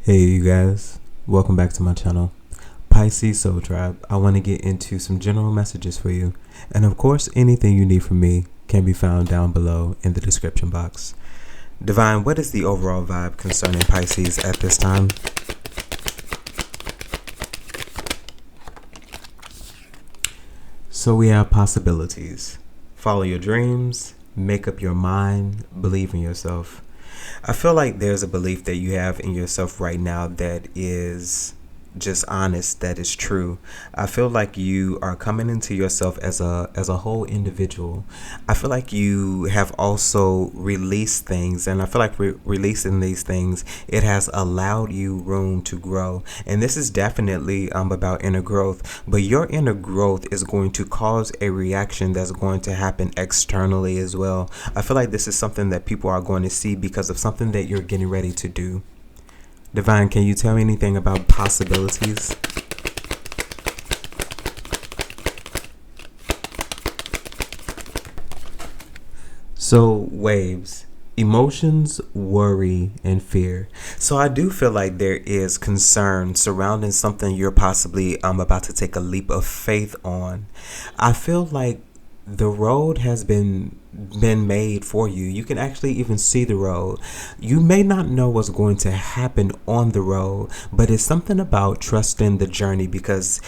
Hey you guys, welcome back to my channel, Pisces Soul Tribe. I want to get into some general messages for you, and of course anything you need from me can be found down below in the description box. Divine, what is the overall vibe concerning Pisces at this time? So we have possibilities. Follow your dreams, make up your mind, believe in yourself. I feel like there's a belief that you have in yourself right now that is just honest, that is true. I feel like you are coming into yourself as a whole individual. I feel like you have also released things, and I feel like releasing these things, it has allowed you room to grow. And this is definitely about inner growth, but your inner growth is going to cause a reaction that's going to happen externally as well. I feel like this is something that people are going to see because of something that you're getting ready to do. Divine, can you tell me anything about possibilities? So, waves, emotions, worry, and fear. So I do feel like there is concern surrounding something you're possibly about to take a leap of faith on. I feel like the road has been made for you. You can actually even see the road. You may not know what's going to happen on the road, but it's something about trusting the journey, because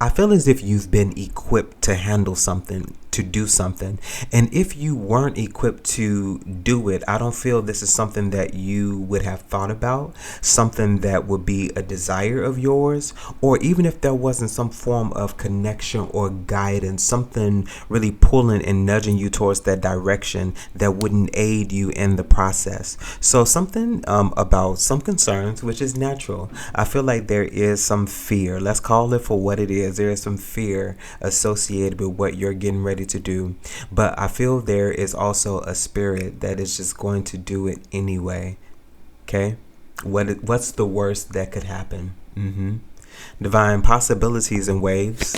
I feel as if you've been equipped to handle something, to do something. And if you weren't equipped to do it, I don't feel this is something that you would have thought about, something that would be a desire of yours, or even if there wasn't some form of connection or guidance, something really pulling and nudging you towards that direction that wouldn't aid you in the process. So something about some concerns, which is natural. I feel like there is some fear. Let's call it for what it is. There is some fear associated with what you're getting ready to do, but I feel there is also a spirit that is just going to do it anyway. Okay, what's the worst that could happen? Divine, possibilities and waves.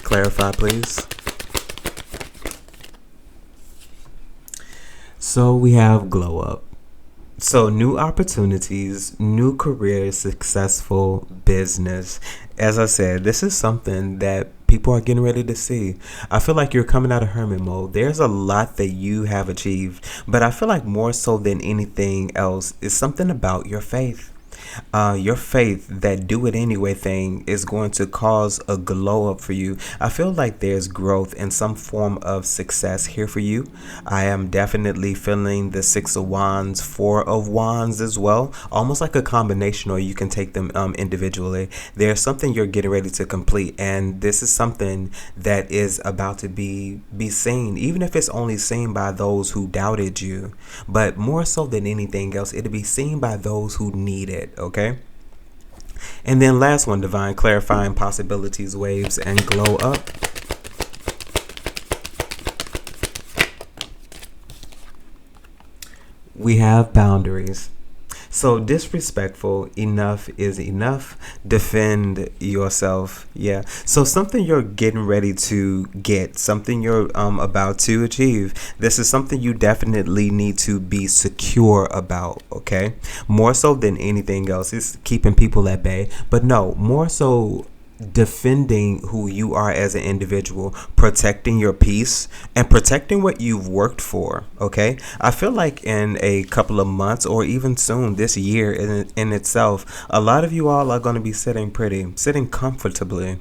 Clarify, please. So we have glow up. So new opportunities, new career, successful business. As I said, this is something that people are getting ready to see. I feel like you're coming out of hermit mode. There's a lot that you have achieved, but I feel like more so than anything else is something about your faith. Your faith, that do it anyway thing, is going to cause a glow up for you. I feel like there's growth and some form of success here for you. I am definitely feeling the 6 of Wands, 4 of Wands as well, almost like a combination, or you can take them individually. There's something you're getting ready to complete, and this is something that is about to be seen, even if it's only seen by those who doubted you, but more so than anything else, it'll be seen by those who need it. Okay, and then last one, divine, clarifying possibilities, waves, and glow up. We have boundaries. So disrespectful, enough is enough. Defend yourself. Yeah. So something you're getting ready to get, something you're about to achieve. This is something you definitely need to be secure about. Okay. More so than anything else, it's keeping people at bay. But no, more so defending who you are as an individual, protecting your peace, and protecting what you've worked for. Okay, I feel like in a couple of months, or even soon this year in itself, a lot of you all are going to be sitting comfortably,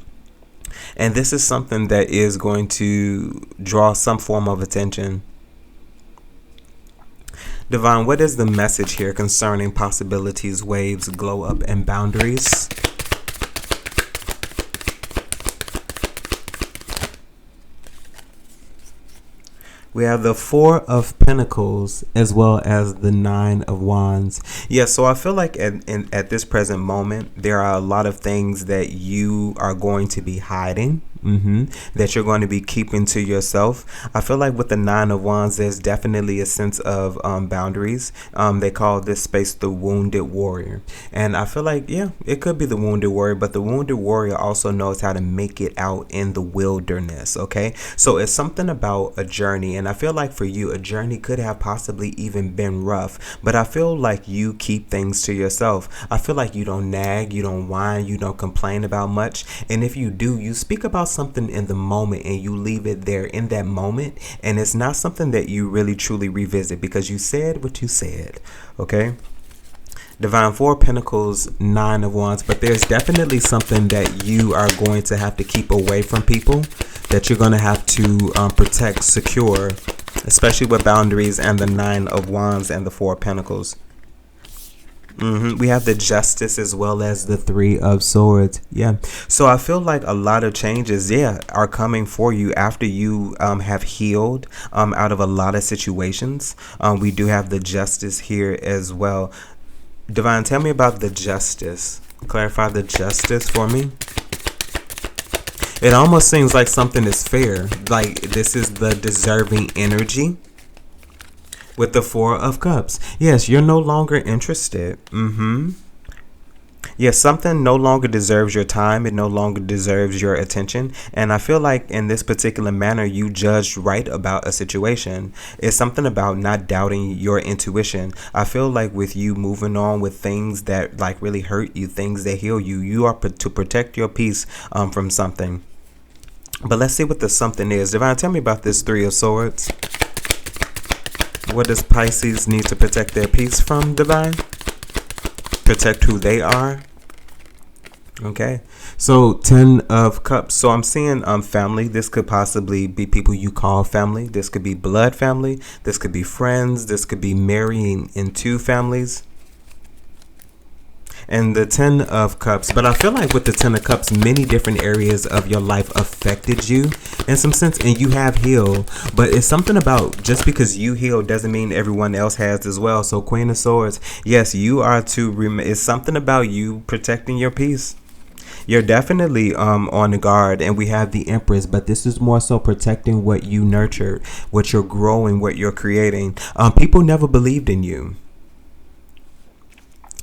and this is something that is going to draw some form of attention. Divine, what is the message here concerning possibilities, waves, glow up, and boundaries? We have the 4 of Pentacles as well as the 9 of Wands. Yeah, so I feel like at this present moment, there are a lot of things that you are going to be hiding. that you're going to be keeping to yourself. I feel like with the Nine of Wands, there's definitely a sense of boundaries. They call this space the Wounded Warrior. And I feel like, yeah, it could be the Wounded Warrior, but the Wounded Warrior also knows how to make it out in the wilderness, okay? So it's something about a journey. And I feel like for you, a journey could have possibly even been rough, but I feel like you keep things to yourself. I feel like you don't nag, you don't whine, you don't complain about much. And if you do, you speak about something in the moment and you leave it there in that moment. And it's not something that you really truly revisit because you said what you said, okay? Divine, Four of Pentacles, Nine of Wands, but there's definitely something that you are going to have to keep away from people, that you're going to have to protect, secure, especially with boundaries and the Nine of Wands and the Four of Pentacles. We have the Justice as well as the Three of Swords. Yeah. So I feel like a lot of changes, are coming for you after you have healed out of a lot of situations. We do have the Justice here as well. Divine, tell me about the Justice. Clarify the Justice for me. It almost seems like something is fair. Like this is the deserving energy. With the Four of Cups. Yes, you're no longer interested. Yes, something no longer deserves your time. It no longer deserves your attention. And I feel like in this particular manner, you judged right about a situation. It's something about not doubting your intuition. I feel like with you moving on with things that like really hurt you, things that heal you, you are to protect your peace from something. But let's see what the something is. Divine, tell me about this Three of Swords. What does Pisces need to protect their peace from, Divine? Protect who they are. Okay. So 10 of Cups. So I'm seeing family. This could possibly be people you call family. This could be blood family. This could be friends. This could be marrying into families. And the 10 of Cups. But I feel like with the 10 of Cups, many different areas of your life affected you in some sense, and you have healed. But it's something about just because you heal doesn't mean everyone else has as well. So Queen of Swords, yes, you are to it's something about you protecting your peace. You're definitely on the guard, and we have the Empress, but this is more so protecting what you nurtured, what you're growing, what you're creating. People never believed in you.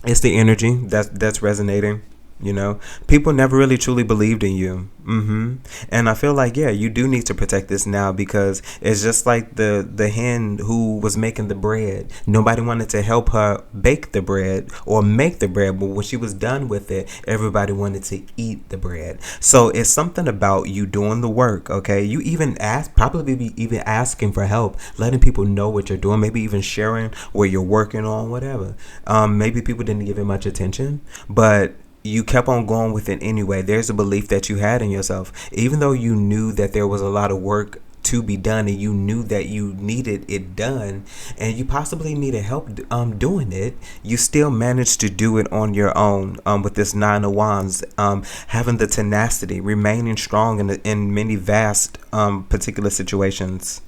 It's the energy that's resonating. You know, people never really truly believed in you. And I feel like, yeah, you do need to protect this now, because it's just like the hen who was making the bread. Nobody wanted to help her bake the bread or make the bread, but when she was done with it, everybody wanted to eat the bread. So it's something about you doing the work. Okay, you even probably be even asking for help, letting people know what you're doing, maybe even sharing where you're working on, whatever. Maybe people didn't give it much attention, but you kept on going with it anyway. There's a belief that you had in yourself, even though you knew that there was a lot of work to be done, and you knew that you needed it done, and you possibly needed help doing it. You still managed to do it on your own with this Nine of Wands, having the tenacity, remaining strong in many vast particular situations.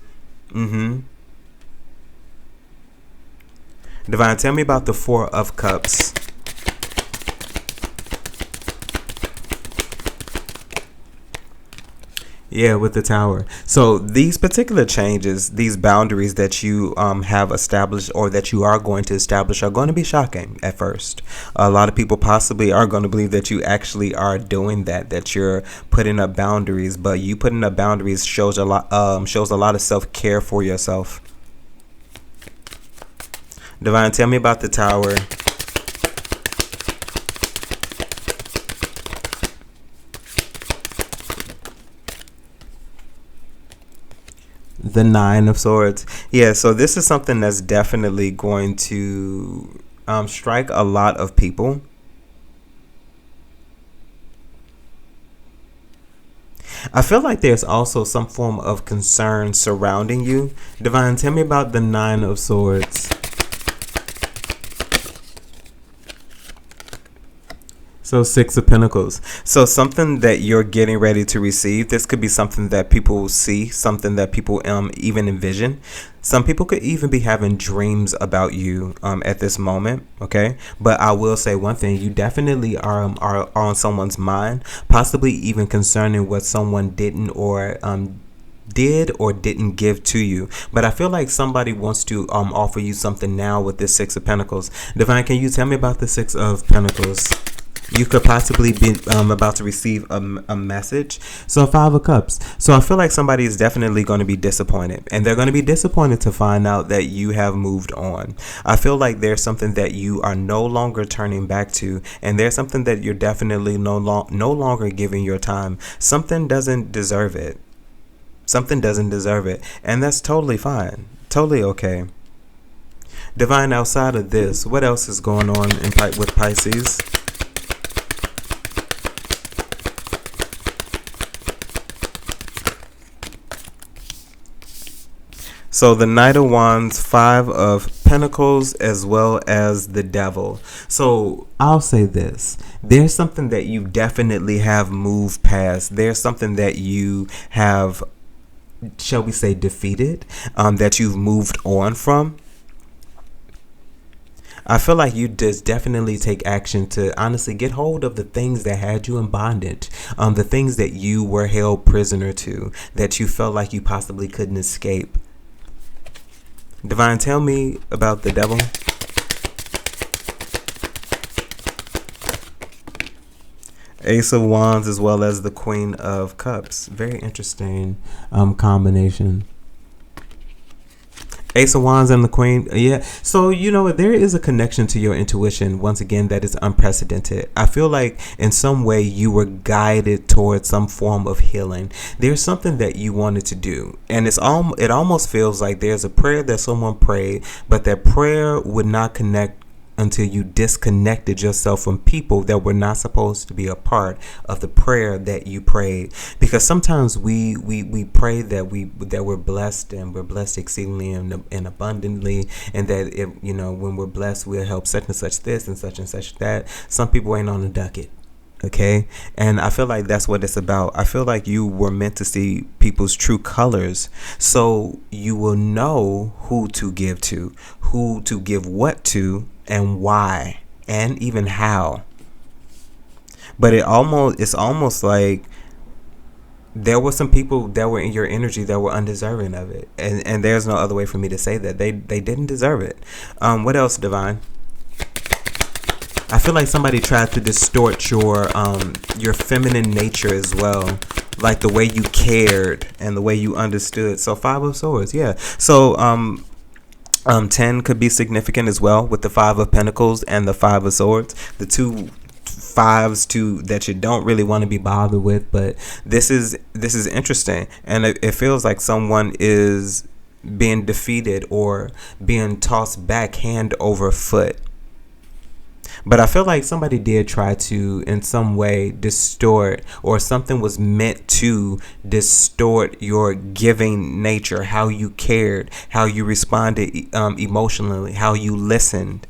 Divine, tell me about the Four of Cups. Yeah, with the Tower. So these particular changes, these boundaries that you have established, or that you are going to establish, are going to be shocking at first. A lot of people possibly are going to believe that you actually are doing that you're putting up boundaries. But you putting up boundaries shows a lot of self-care for yourself. Divine, tell me about the Tower. The Nine of Swords. Yeah, so this is something that's definitely going to strike a lot of people. I feel like there's also some form of concern surrounding you. Divine, tell me about the Nine of Swords. So Six of Pentacles. So something that you're getting ready to receive. This could be something that people see, something that people even envision. Some people could even be having dreams about you at this moment. Okay, but I will say one thing: you definitely are on someone's mind, possibly even concerning what someone didn't or did or didn't give to you. But I feel like somebody wants to offer you something now with this Six of Pentacles. Divine, can you tell me about the Six of Pentacles? You could possibly be about to receive a message. So Five of Cups. So I feel like somebody is definitely going to be disappointed, and they're going to be disappointed to find out that you have moved on. I feel like there's something that you are no longer turning back to, and there's something that you're definitely no longer giving your time. Something doesn't deserve it. Something doesn't deserve it, and that's totally fine. Totally okay. Divine, outside of this, what else is going on with Pisces? So the Knight of Wands, Five of Pentacles, as well as the Devil. So I'll say this. There's something that you definitely have moved past. There's something that you have, shall we say, defeated, that you've moved on from. I feel like you just definitely take action to honestly get hold of the things that had you in bondage, the things that you were held prisoner to, that you felt like you possibly couldn't escape. Divine, tell me about the Devil. Ace of Wands as well as the Queen of Cups. Very interesting combination. Ace of Wands and the Queen. Yeah. So, you know, there is a connection to your intuition, once again, that is unprecedented. I feel like in some way you were guided towards some form of healing. There's something that you wanted to do. And it almost feels like there's a prayer that someone prayed, but that prayer would not connect until you disconnected yourself from people that were not supposed to be a part of the prayer that you prayed. Because sometimes we pray that we're blessed, and we're blessed exceedingly and abundantly, and that if, you know, when we're blessed, we'll help such and such this and such that. Some people ain't on the ducket. Okay, and I feel like that's what it's about. I feel like you were meant to see people's true colors, so you will know who to give to, who to give what to, and why, and even how. But it's almost like there were some people that were in your energy that were undeserving of it, and there's no other way for me to say that they didn't deserve it. What else, Divine? I feel like somebody tried to distort your feminine nature as well, like the way you cared and the way you understood. So Five of Swords, yeah. So 10 could be significant as well with the Five of Pentacles and the Five of Swords. The two fives that you don't really want to be bothered with, but this is interesting, and it feels like someone is being defeated or being tossed back hand over foot. But I feel like somebody did try to, in some way, distort, or something was meant to distort your giving nature, how you cared, how you responded emotionally, how you listened,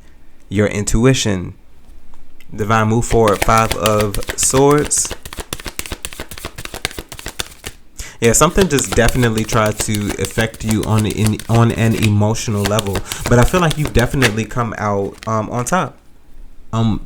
your intuition. Divine, move forward. Five of Swords. Yeah, something just definitely tried to affect you on an emotional level. But I feel like you've definitely come out on top.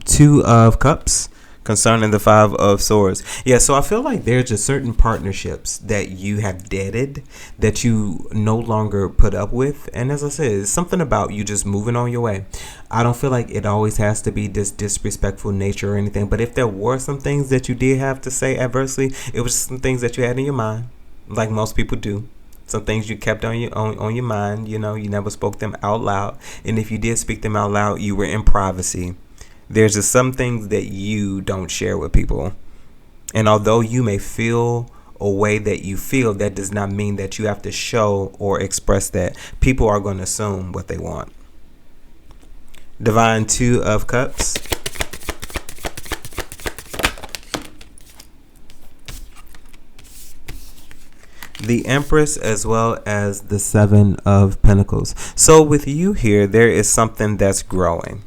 Two of Cups concerning the Five of Swords. Yeah, so I feel like there's just certain partnerships that you have deaded, that you no longer put up with. And as I said, it's something about you just moving on your way. I don't feel like it always has to be this disrespectful nature or anything. But if there were some things that you did have to say adversely, it was some things that you had in your mind, like most people do. Some things you kept on your mind. You know, you never spoke them out loud. And if you did speak them out loud, you were in privacy. There's just some things that you don't share with people. And although you may feel a way that you feel, that does not mean that you have to show or express that. People are going to assume what they want. Divine, Two of Cups. The Empress, as well as the Seven of Pentacles. So with you here, there is something that's growing.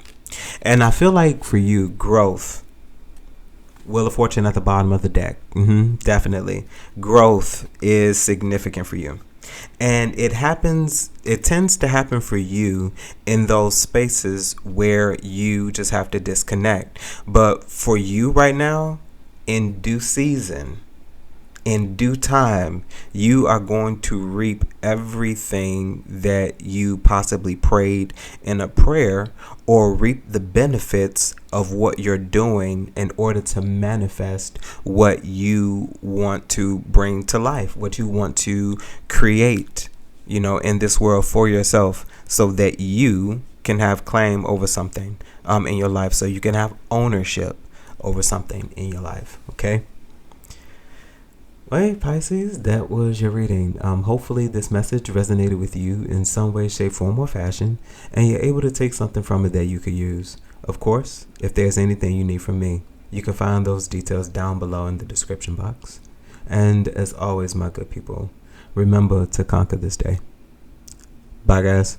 And I feel like for you, growth Wheel of Fortune at the bottom of the deck. Definitely. Growth is significant for you. And it tends to happen for you in those spaces where you just have to disconnect. But for you right now, in due season, in due time, you are going to reap everything that you possibly prayed in a prayer, or reap the benefits of what you're doing in order to manifest what you want to bring to life, what you want to create, in this world for yourself, so that you can have claim over something in your life, so you can have ownership over something in your life. Okay. Well, Pisces, that was your reading. Hopefully this message resonated with you in some way, shape, form, or fashion, and you're able to take something from it that you could use. Of course, if there's anything you need from me, you can find those details down below in the description box. And as always, my good people, remember to conquer this day. Bye, guys.